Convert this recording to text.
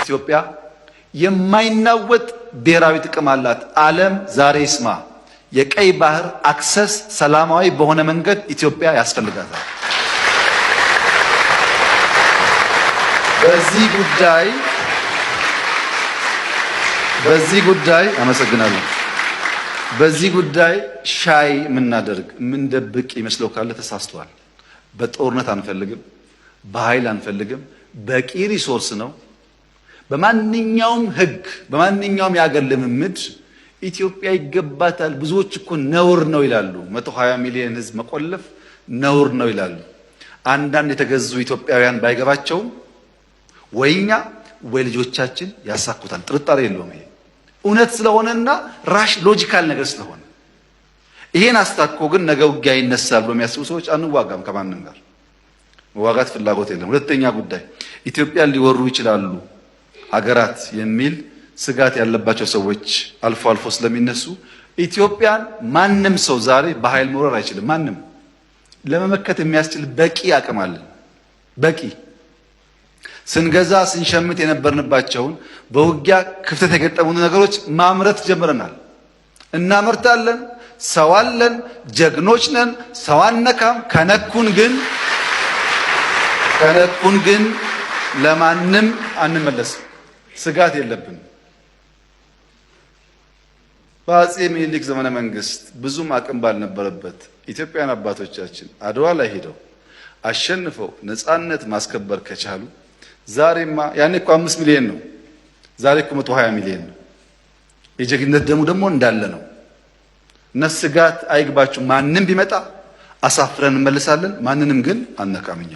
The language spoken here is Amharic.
ኢትዮጵያ የማይናወጥ ብሔራዊ ጥቅም አላት። ዓለም ዛሬ ይስማ። የቀይ ባህር አክሰስ ሰላማዊ በሆነ መንገድ ኢትዮጵያ ያስፈልጋታል። አመሰግናለሁ። በዚህ ጉዳይ ሻይ የምናደርግ የምንደብቅ ይመስለው ካለ ተሳስተዋል። በጦርነት አንፈልግም፣ በኃይል አንፈልግም። በቂ ሪሶርስ ነው። በማንኛውም ህግ በማንኛውም የአገር ልምምድ ኢትዮጵያ ይገባታል። ብዙዎች እኮ ነውር ነው ይላሉ። 120 ሚሊዮን ህዝብ መቆለፍ ነውር ነው ይላሉ። አንዳንድ የተገዙ ኢትዮጵያውያን ባይገባቸውም ወይኛ ወይ ልጆቻችን ያሳኩታል። ጥርጣሬ የለውም። ይሄ እውነት ስለሆነና ራሽ ሎጂካል ነገር ስለሆነ ይሄን አስታኮ ግን ነገ ውጊያ ይነሳል ብሎ የሚያስቡ ሰዎች አንዋጋም። ከማንም ጋር መዋጋት ፍላጎት የለም። ሁለተኛ ጉዳይ ኢትዮጵያን ሊወሩ ይችላሉ አገራት የሚል ስጋት ያለባቸው ሰዎች አልፎ አልፎ ስለሚነሱ ኢትዮጵያን ማንም ሰው ዛሬ በኃይል መውረር አይችልም። ማንም ለመመከት የሚያስችል በቂ አቅም አለን። በቂ ስንገዛ ስንሸምት የነበርንባቸውን በውጊያ ክፍተት የገጠሙን ነገሮች ማምረት ጀምረናል። እናመርታለን። ሰው አለን። ጀግኖች ነን። ሰው አነካም። ከነኩን ግን ለማንም አንመለስም። ስጋት የለብንም። በአፄ ምኒልክ ዘመነ መንግስት ብዙም አቅም ባልነበረበት ኢትዮጵያውያን አባቶቻችን አድዋ ላይ ሄደው አሸንፈው ነፃነት ማስከበር ከቻሉ ዛሬማ ያኔ እኮ 5 ሚሊዮን ነው። ዛሬ እኮ 120 ሚሊዮን ነው። የጀግንነት ደግሞ እንዳለ ነው። እና ስጋት አይግባችሁ። ማንም ቢመጣ አሳፍረን እንመልሳለን። ማንንም ግን አነካምኛ